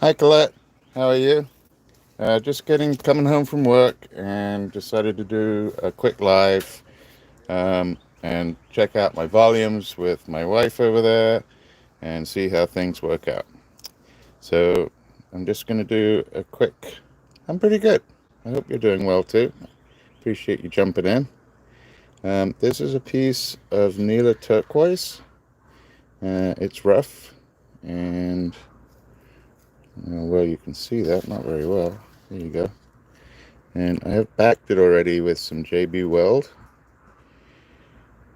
Hi Colette, how are you? Just coming home from work and decided to do a quick live and check out my volumes with my wife over there and see how things work out. So I'm just going to do a quick. I'm pretty good. I hope you're doing well too. Appreciate you jumping in. This is a piece of Nila Turquoise. It's rough and well, you can see that not very well. There you go. And I have backed it already with some JB Weld.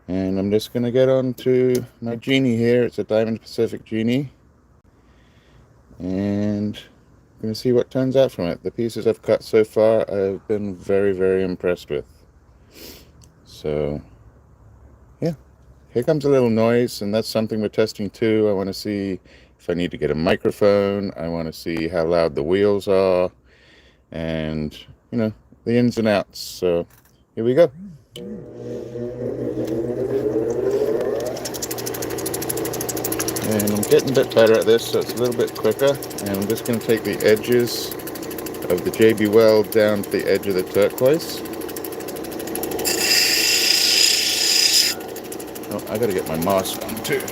And I'm just going to get on to my Genie here. It's a Diamond Pacific Genie. And I'm going to see what turns out from it. The pieces I've cut so far, I've been very, very impressed with. So, yeah. Here comes a little noise, and that's something we're testing too. I want to see if I need to get a microphone. I want to see how loud the wheels are. And, the ins and outs. So, here we go. And I'm getting a bit better at this, so it's a little bit quicker. And I'm just going to take the edges of the JB Weld down to the edge of the turquoise. Oh, I got to get my mask on too.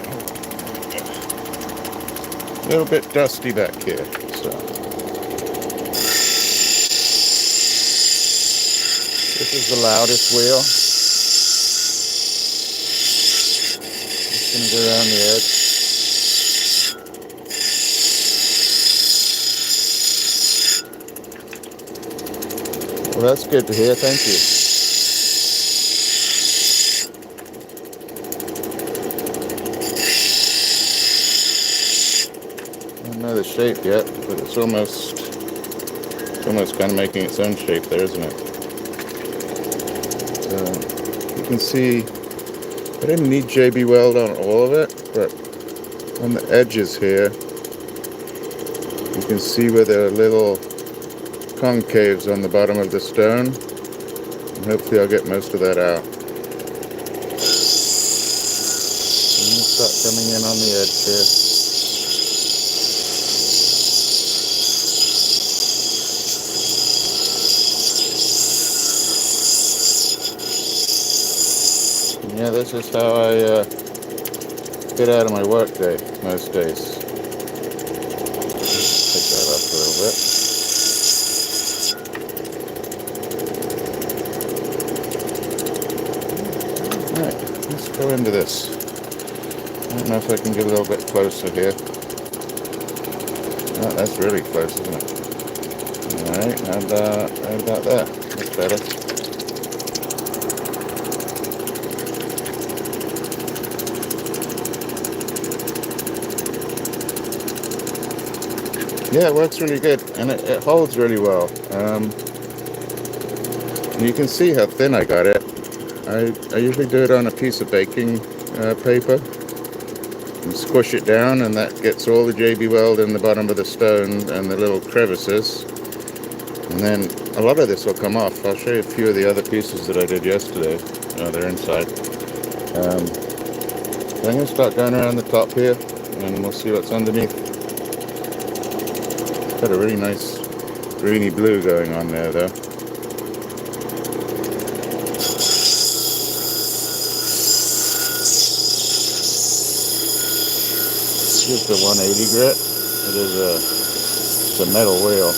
A little bit dusty back here, so. This is the loudest wheel. Just going to go around the edge. Well, that's good to hear. Thank you. I don't know the shape yet, but it's almost kind of making its own shape there, isn't it? So you can see I didn't need JB Weld on all of it, but on the edges here, you can see where there are little concaves on the bottom of the stone, and hopefully I'll get most of that out. And we'll start coming in on the edge here. And yeah, this is how I get out of my work day most days. Take that up a little bit. Alright, let's go into this. I don't know if I can get a little bit closer here. Oh, that's really close, isn't it? Alright, how about that? That's better. Yeah, it works really good, and it holds really well. You can see how thin I got it. I usually do it on a piece of baking paper and squish it down, and that gets all the JB Weld in the bottom of the stone and the little crevices. And then a lot of this will come off. I'll show you a few of the other pieces that I did yesterday. Oh, they're inside. So I'm going to start going around the top here, and we'll see what's underneath. Got a really nice greeny blue going on there, though. This is the 180 grit. It is a metal wheel.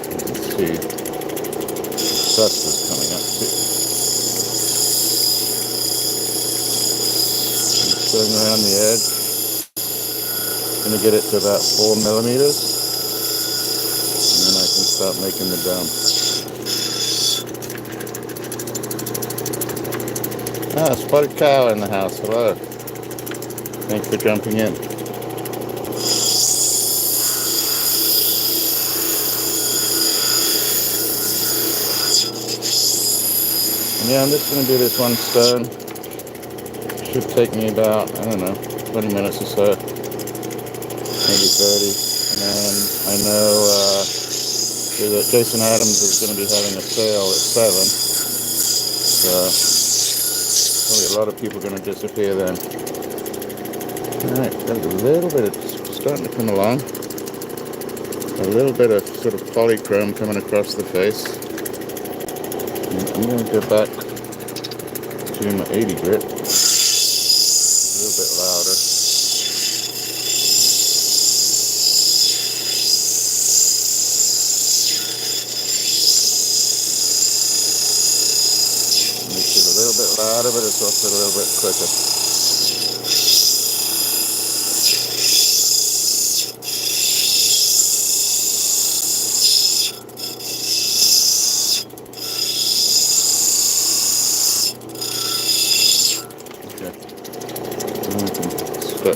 You can see dust is coming up too. Just going around the edge. Going to get it to about 4 millimeters, and then I can start making the dome. Ah, spotted cow in the house. Hello. Thanks for jumping in. And yeah, I'm just going to do this one stone. Should take me about, I don't know, 20 minutes or so. Maybe 30. And I know that Jason Adams is going to be having a sale at 7. So probably a lot of people are going to disappear then. Alright, got a little bit of starting to come along. a little bit of sort of polychrome coming across the face. And I'm going to go back to my 80 grit, a little bit louder. Makes it a little bit louder, but it's also a little bit quicker.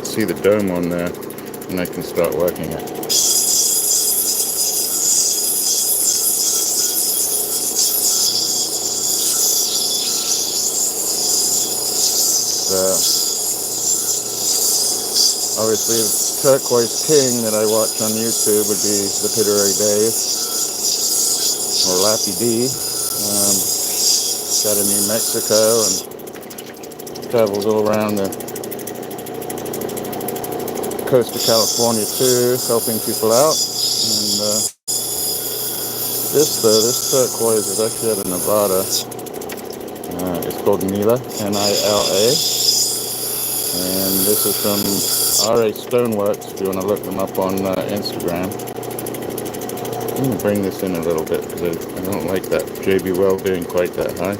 See the dome on there, and I can start working it. Obviously, the Turquoise King that I watch on YouTube would be the Pittery Dave, or Lappy D. Got in New Mexico and travels all around the coast of California too, helping people out. And this turquoise is actually out of Nevada. It's called Nila, Nila, and this is from RA Stoneworks. If you want to look them up on Instagram. I'm going to bring this in a little bit because I don't like that JB Well being quite that high.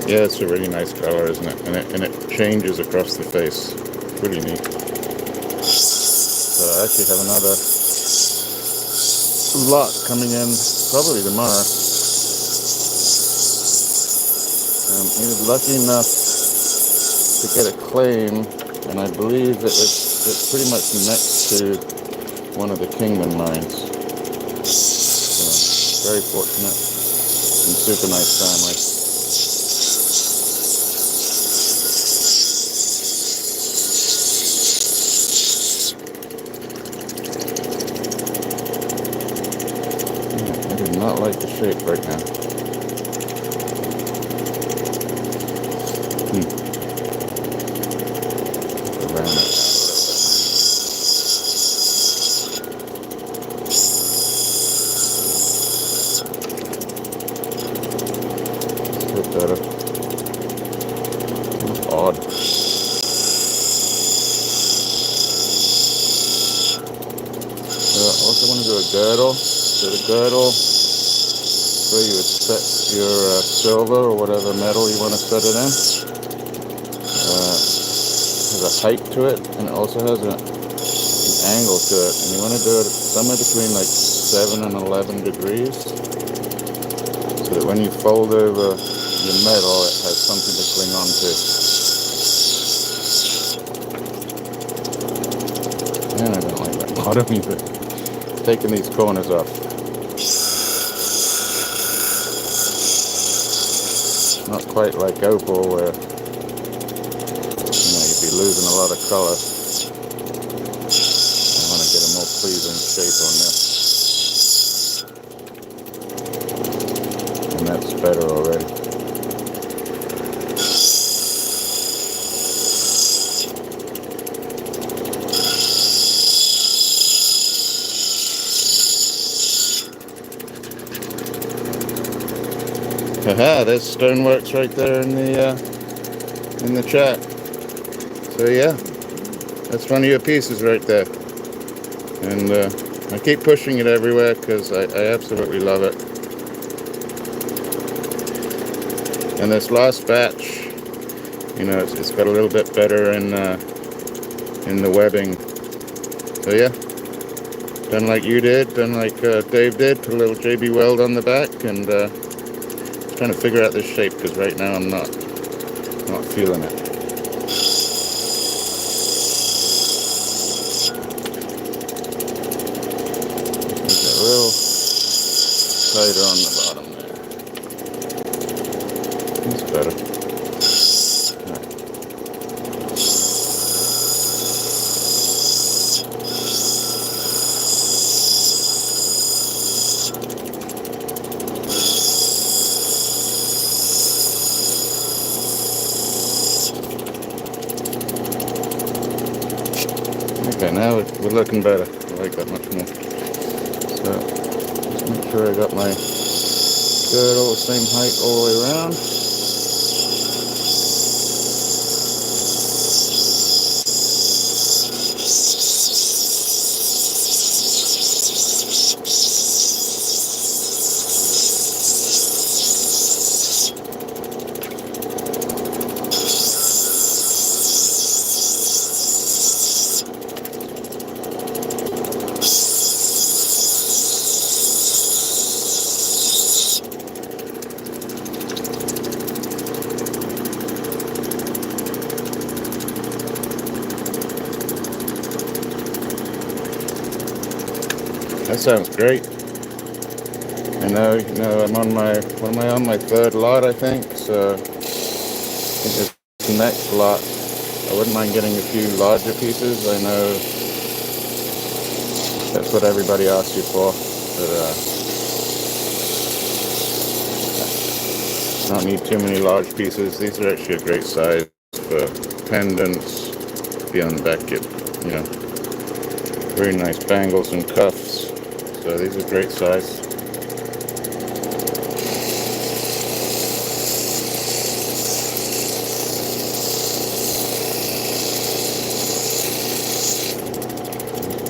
Yeah, it's a really nice color, isn't it? And it changes across the face. Pretty neat. So I actually have another lot coming in probably tomorrow. He was lucky enough to get a claim, and I believe that it's pretty much next to one of the Kingman mines. So very fortunate and super nice family. Not like the shape right now. Around it. Still better. It's odd. I also want to do a girdle. So the girdle, where you would set your silver or whatever metal you want to set it in. Has a height to it, and it also has an angle to it, and you want to do it somewhere between like 7 and 11 degrees, so that when you fold over your metal, it has something to cling on to. And I don't like that bottom either. Taking these corners off. Not quite like opal where you'd be losing a lot of color. I want to get a more pleasing shape on this. And that's better already. Haha, there's Stoneworks right there in the chat. So yeah, that's one of your pieces right there. And I keep pushing it everywhere because I absolutely love it. And this last batch, it's got a little bit better in the webbing. So yeah, done like you did, done like Dave did, put a little JB Weld on the back, and trying to figure out this shape because right now I'm not feeling it. Make it a little tighter on the bottom there. That's better. Okay, now we're looking better. I like that much more. So just make sure I got my girdle the same height all the way around. That sounds great. I know, I'm on my, what am I on, my third lot, I think. So I think this next lot, I wouldn't mind getting a few larger pieces. I know that's what everybody asks you for, but I don't need too many large pieces. These are actually a great size for pendants. Be on the back, get, very nice bangles and cuffs. So these are great size.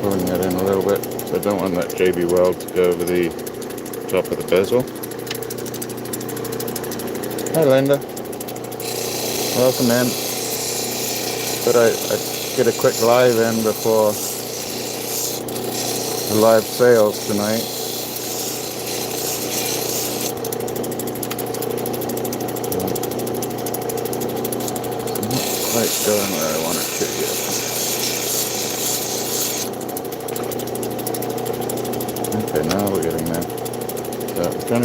Pulling that in a little bit. So I don't want that JB Weld to go over the top of the bezel. Hi Linda. Welcome in. But I get a quick live in before the live sales tonight. I'm not quite going where I want it to yet. Okay, now we're getting there. So I'm trying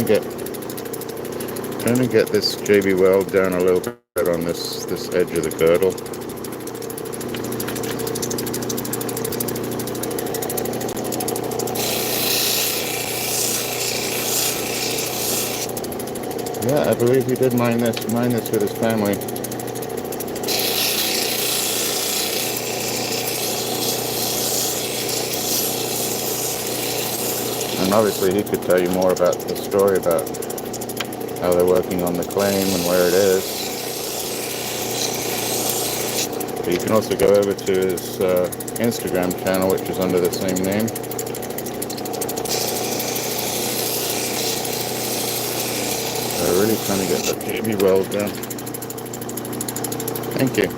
to get this JB Weld down a little bit on this edge of the girdle. Yeah, I believe he did mine this with his family. And obviously he could tell you more about the story about how they're working on the claim and where it is. But you can also go over to his Instagram channel, which is under the same name. They're really trying to get the JB Weld down. Thank you.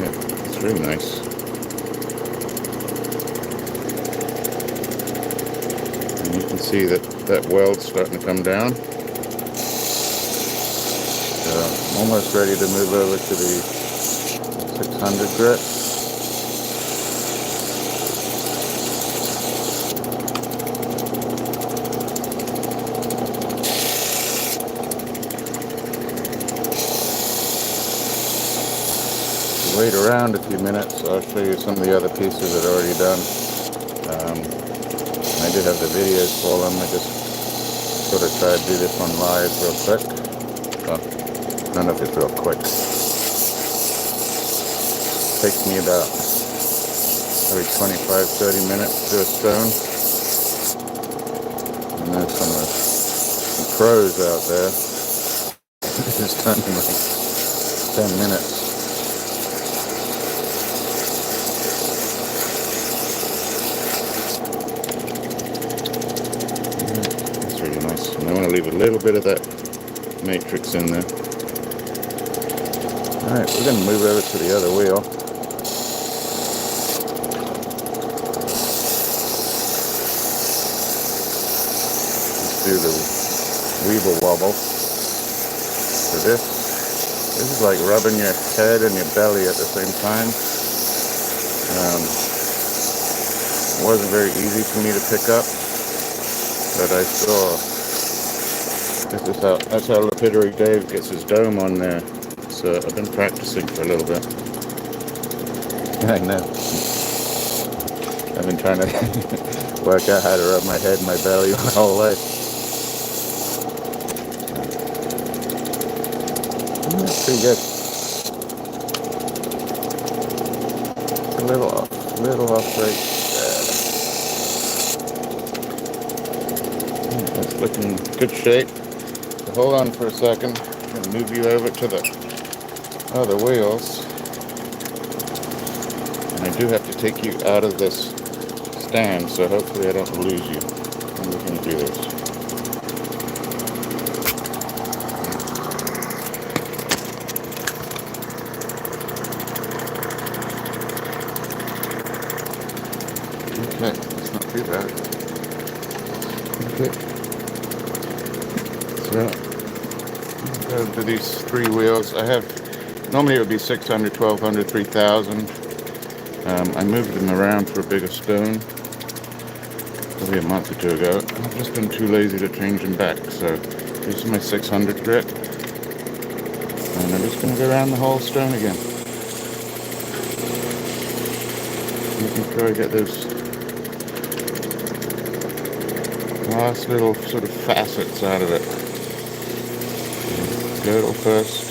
Yeah, it's really nice. And you can see that weld's starting to come down. So I'm almost ready to move over to the 600 grit. Wait around a few minutes. I'll show you some of the other pieces that are already done. I did have the videos for them. I just sort of tried to do this one live real quick. Well, none of it's real quick. Takes me about every 25-30 minutes to do a stone. And there's some pros out there. This is done in like 10 minutes. And I want to leave a little bit of that matrix in there. Alright, we're going to move over to the other wheel. Let's do the Weeble Wobble. So this is like rubbing your head and your belly at the same time. It wasn't very easy for me to pick up, but I saw that's how Lapidary Dave gets his dome on there. So I've been practicing for a little bit. I know. I've been trying to work out how to rub my head and my belly my whole life. That's pretty good. A little off right there. That's looking in good shape. So hold on for a second. I'm going to move you over to the other wheels. And I do have to take you out of this stand, so hopefully I don't lose you. I'm looking to do this. Okay, that's not too bad. Okay, so go to these three wheels. Normally it would be 600, 1200, 3000. I moved them around for a bigger stone probably a month or two ago. I've just been too lazy to change them back, so this is my 600 grit. And I'm just going to go around the whole stone again. Making sure I get those last little sort of facets out of it. Girdle first.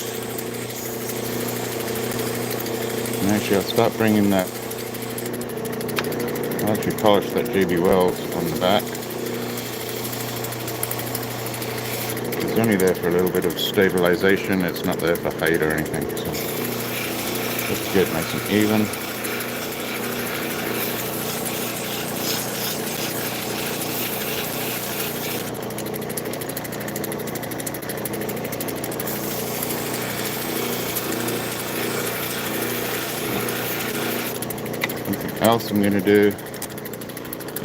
And actually I'll start bringing that. I'll actually polish that JB Wells on the back. It's only there for a little bit of stabilization. It's not there for height or anything. So let's get nice and even. Something else I'm going to do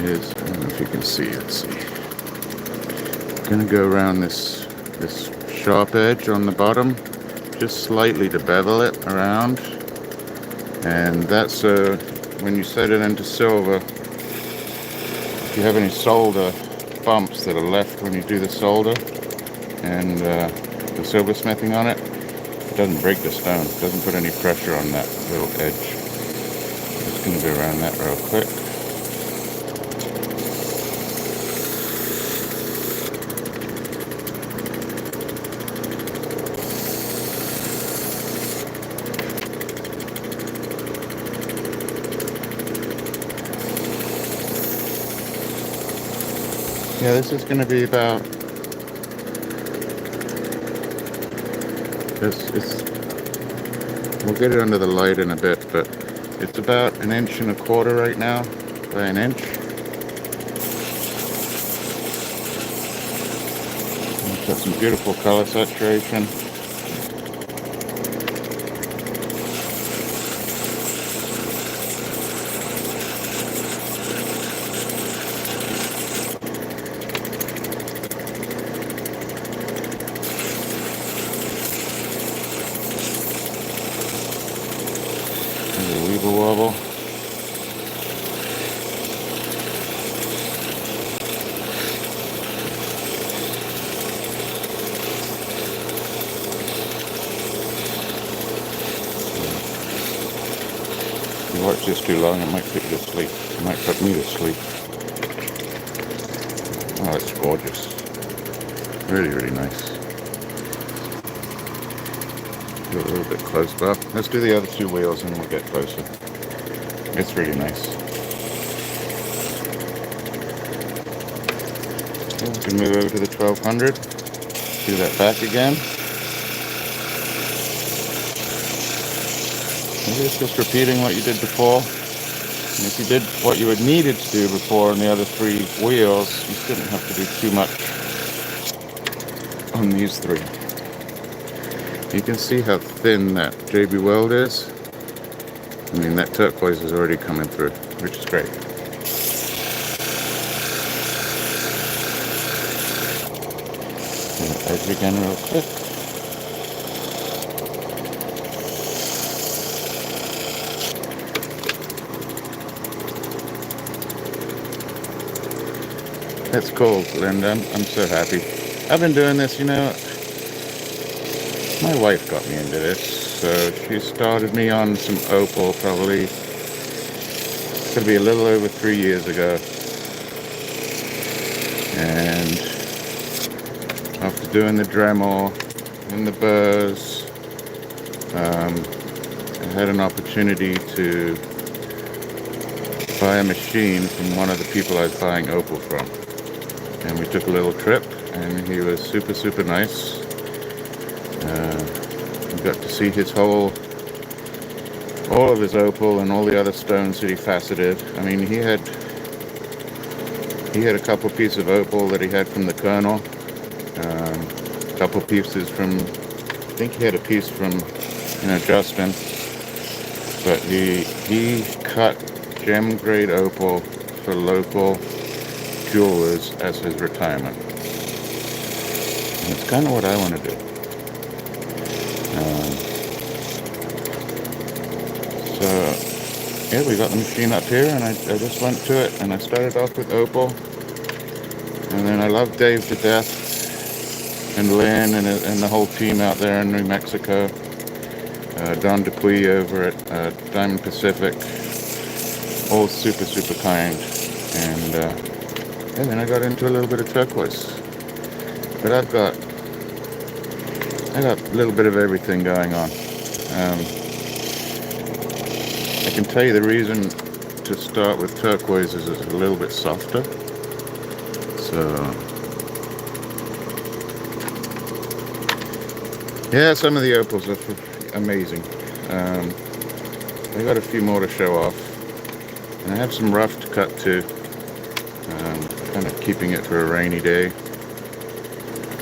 is, I don't know if you can see, let's see. I'm going to go around this sharp edge on the bottom, just slightly to bevel it around. And that's when you set it into silver, if you have any solder bumps that are left when you do the solder and the silversmithing on it, it doesn't break the stone. It doesn't put any pressure on that little edge. Just going to go around that real quick. Yeah, this is going to be about, we'll get it under the light in a bit, but it's about 1.25 inches right now by 1 inch. It's got some beautiful color saturation. Weeble wobble. If you watch this too long, it might put you to sleep. It might put me to sleep. Oh, it's gorgeous. Really, really nice. Do it a little bit closer. Let's do the other two wheels and we'll get closer. It's really nice. Okay, we can move over to the 1200. Do that back again. Maybe it's just repeating what you did before. And if you did what you had needed to do before on the other three wheels, you shouldn't have to do too much on these three. You can see how thin that JB Weld is. I mean, that turquoise is already coming through, which is great. Edge again real quick. That's cool, Linda. I'm so happy. I've been doing this, my wife got me into this, so she started me on some opal probably, it's going to be a little over 3 years ago. And after doing the Dremel and the burrs, I had an opportunity to buy a machine from one of the people I was buying opal from. and we took a little trip, and he was super, super nice. We got to see his all of his opal and all the other stones that he faceted. I mean, he had a couple pieces of opal that he had from the Colonel, a couple pieces from, I think he had a piece from, Justin, but he cut gem grade opal for local jewelers as his retirement. And it's kind of what I want to do. So yeah, we got the machine up here, and I just went to it, and I started off with opal, and then I love Dave to death, and Lynn, and the whole team out there in New Mexico, Don Dupuy over at Diamond Pacific, all super, super kind, and then I got into a little bit of turquoise, but I got a little bit of everything going on. I can tell you the reason to start with turquoise is it's a little bit softer. So yeah, some of the opals are amazing. I got a few more to show off, and I have some rough to cut too. Kind of keeping it for a rainy day.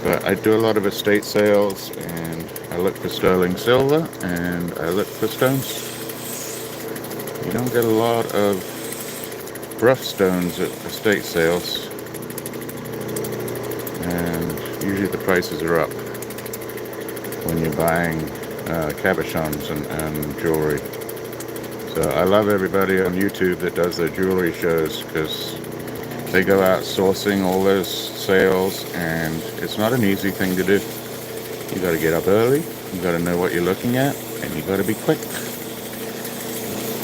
But I do a lot of estate sales, and I look for sterling silver, and I look for stones. You don't get a lot of rough stones at estate sales, and usually the prices are up when you're buying cabochons and jewelry. So I love everybody on YouTube that does their jewelry shows, because they go out sourcing all those sales, and it's not an easy thing to do. You got to get up early, you got to know what you're looking at, and you got to be quick.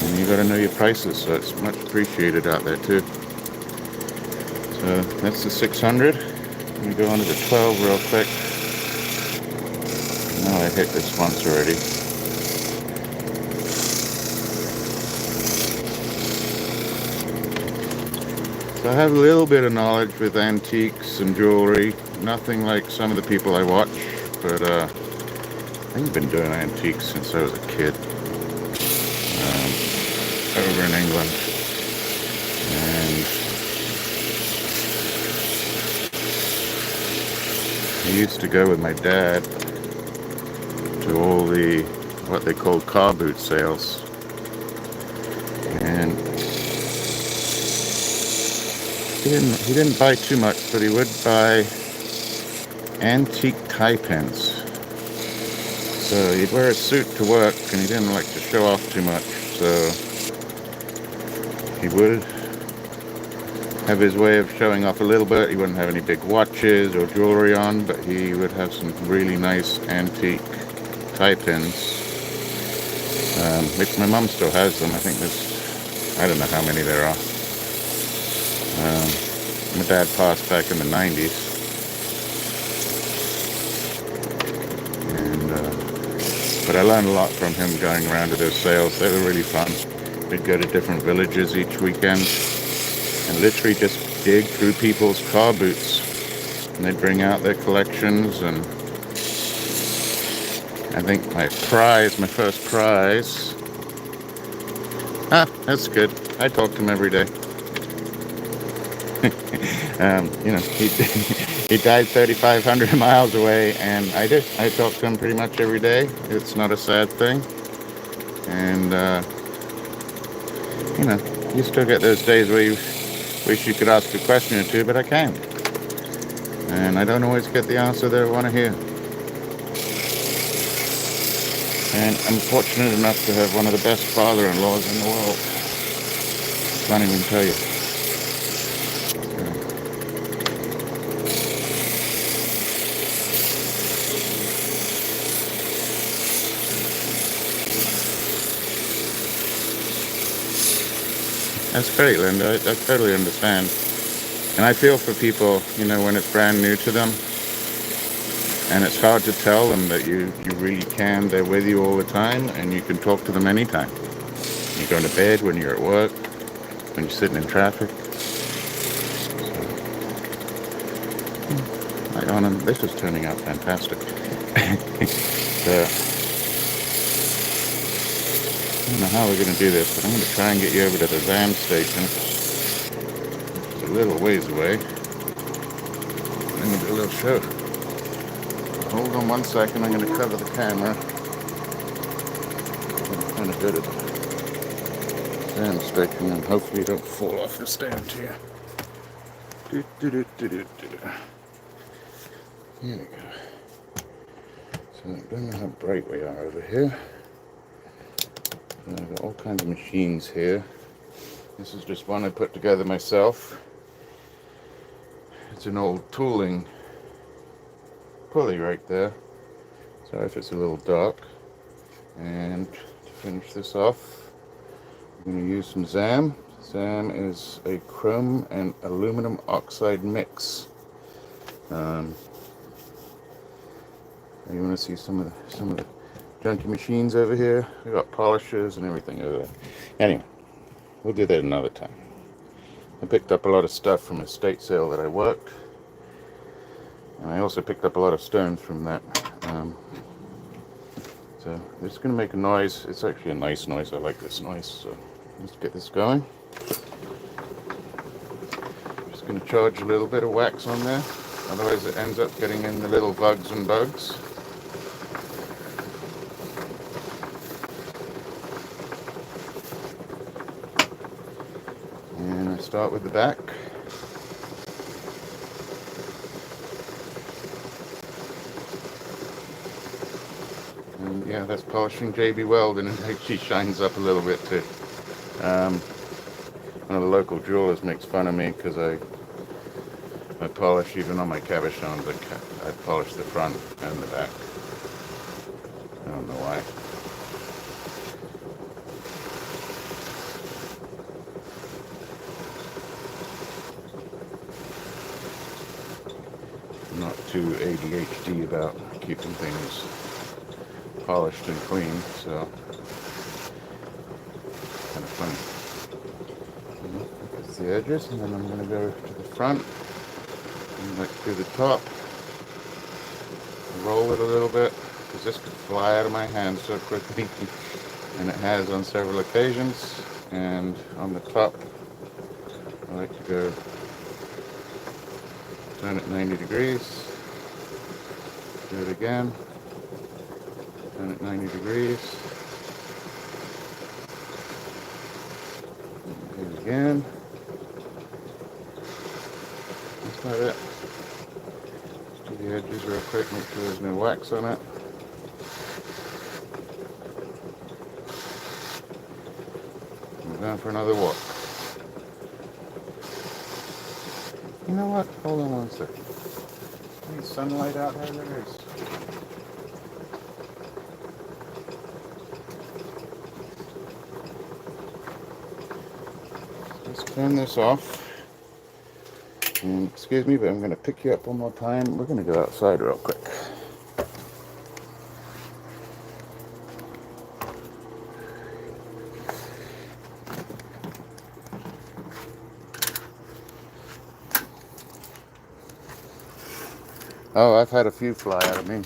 And you got to know your prices, so it's much appreciated out there too. So that's the 600. Let me go on to the 12 real quick. Now I hit this once already. So I have a little bit of knowledge with antiques and jewelry. Nothing like some of the people I watch, but I've been doing antiques since I was a kid. Over in England, and I used to go with my dad to all the what they called car boot sales, and he didn't buy too much, but he would buy antique tie pins. So he'd wear a suit to work, and he didn't like to show off too much, so he would have his way of showing off a little bit. He wouldn't have any big watches or jewelry on, but he would have some really nice antique tie pins, which my mom still has them. I think I don't know how many there are. My dad passed back in the 90s. But I learned a lot from him going around to those sales. They were really fun. We'd go to different villages each weekend and literally just dig through people's car boots. And they'd bring out their collections, and I think my first prize. That's good. I talk to him every day. He died 3,500 miles away, and I talk to him pretty much every day. It's not a sad thing. And you still get those days where you wish you could ask a question or two, but I can't. And I don't always get the answer that I want to hear. And I'm fortunate enough to have one of the best father-in-laws in the world. I can't even tell you. That's great, Linda. I totally understand. And I feel for people, when it's brand new to them, and it's hard to tell them that you really can. They're with you all the time, and you can talk to them anytime. You're going to bed, when you're at work, when you're sitting in traffic. light on, and this is turning out fantastic. So, I don't know how we're going to do this, but I'm going to try and get you over to the van station. It's a little ways away. I'm going to do a little show. Hold on one second, I'm going to cover the camera. I'm kind of good at the van station, and hopefully you don't fall off the stand here. Here we go. So I don't know how bright we are over here. I've got all kinds of machines here. This is just one I put together myself. It's an old tooling pulley right there. Sorry if it's a little dark. And to finish this off, I'm going to use some ZAM. ZAM is a chrome and aluminum oxide mix. You want to see some of the junky machines over here? We got polishers and everything over there. Anyway, we'll do that another time. I picked up a lot of stuff from a estate sale that I worked, and I also picked up a lot of stones from that. So it's going to make a noise. It's actually a nice noise. I like this noise. So let's get this going. Just going to charge a little bit of wax on there, otherwise it ends up getting in the little vugs and bugs. And I start with the back. And yeah, that's polishing JB Weld, and it actually shines up a little bit too. One of the local jewelers makes fun of me because I polish even on my cabochons. I polish the front and the back. I don't know why. I'm not too ADHD about keeping things polished and clean, so kind of funny. That's the edges, and then I'm going to go to the front and like through the top, roll it a little bit, because this could fly out of my hand so quickly, and it has on several occasions. And on the top, I like to go turn it 90 degrees, do it again, turn it 90 degrees, do it again. That's about it. Just do the edges real quick, make sure there's no wax on it. I'm going for another walk. You know what? Hold on one second. Any sunlight out there? There is. Let's turn this off. And excuse me, but I'm going to pick you up one more time. We're going to go outside real quick. Oh, I've had a few fly out of me.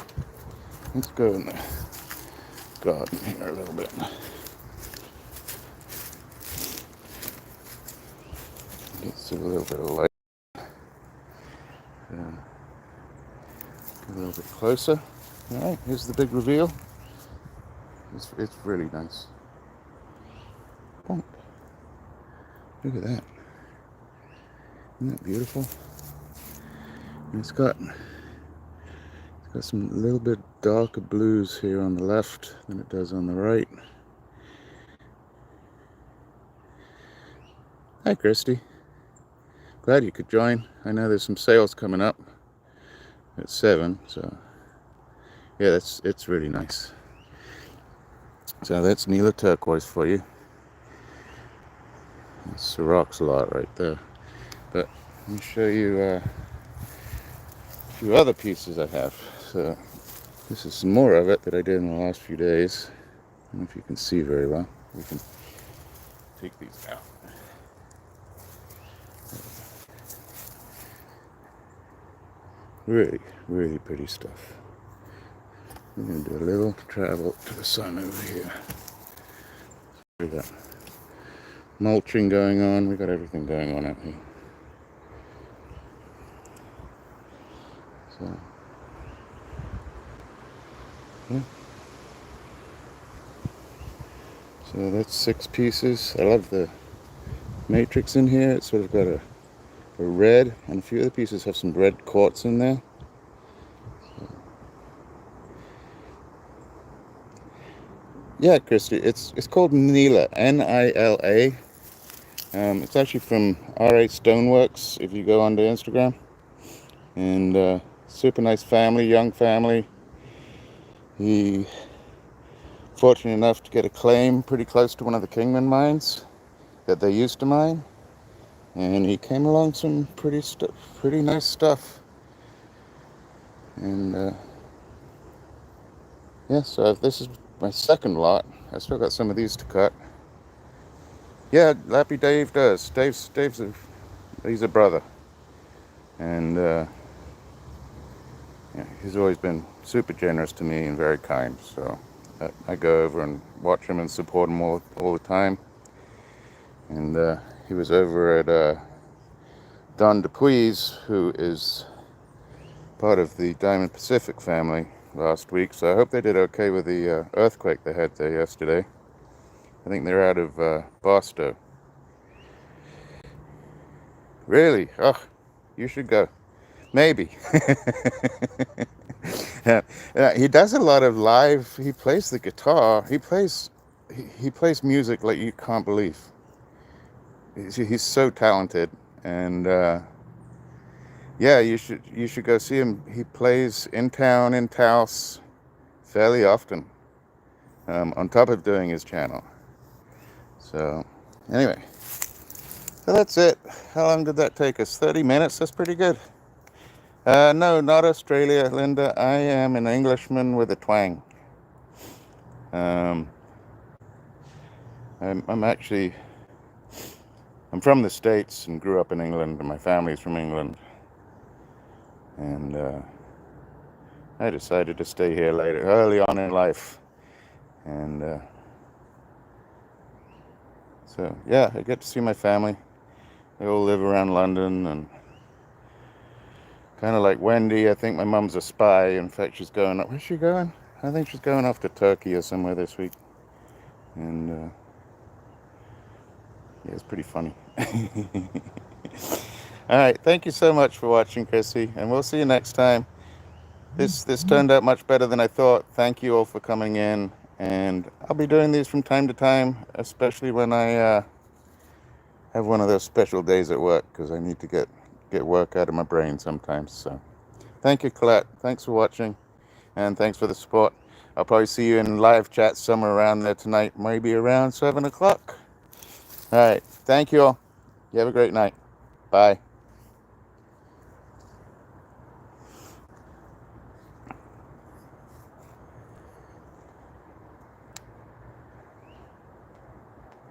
Let's go in the garden here a little bit. Get a little bit of light. Get a little bit closer. Alright, here's the big reveal. It's really nice. Bonk. Look at that. Isn't that beautiful? And it's got some little bit darker blues here on the left than it does on the right. Hi, Christy. Glad you could join. I know there's some sales coming up at 7, so yeah, it's really nice. So that's Nila Turquoise for you. It's the RocksAlot right there. But let me show you a few other pieces I have. So this is some more of it that I did in the last few days. I don't know if you can see very well. We can take these out. Really, really pretty stuff. I'm going to do a little travel to the sun over here. We got mulching going on. We got everything going on out here. So, yeah. So that's 6 pieces. I love the matrix in here. It's sort of got a red, and a few of the pieces have some red quartz in there. Yeah, Christy, it's called Nila, Nila. It's actually from R.A. Stoneworks, if you go onto Instagram. And super nice family, young family. He fortunate enough to get a claim pretty close to one of the Kingman mines that they used to mine. And he came along some pretty nice stuff. And yeah, so this is my second lot. I still got some of these to cut. Yeah, Lappy Dave does. He's a brother, and yeah, he's always been super generous to me and very kind. So I go over and watch him and support him all the time. And he was over at Don Dupuis, who is part of the Diamond Pacific family, last week. So I hope they did okay with the earthquake they had there yesterday. I think they're out of Boston. Really? Oh, you should go. Maybe. Yeah, he does a lot of live. He plays the guitar. He plays music like you can't believe. He's so talented, and yeah, you should go see him. He plays in town, in Taos, fairly often. On top of doing his channel. So anyway, so that's it. How long did that take us? 30 minutes? That's pretty good. No, not Australia, Linda. I am an Englishman with a twang. I'm from the States and grew up in England, and my family's from England. And I decided to stay here early on in life. And so yeah, I get to see my family. They all live around London, and kind of like Wendy, I think my mum's a spy. In fact, she's going up. Where's she going? I think she's going off to Turkey or somewhere this week. And yeah, it's pretty funny. All right, thank you so much for watching, Chrissy, and we'll see you next time. This turned out much better than I thought. Thank you all for coming in, and I'll be doing these from time to time, especially when I have one of those special days at work, because I need to get work out of my brain sometimes. So thank you, Colette. Thanks for watching, and thanks for the support. I'll probably see you in live chat somewhere around there tonight, maybe around 7 o'clock. All right, thank you all. You have a great night. Bye.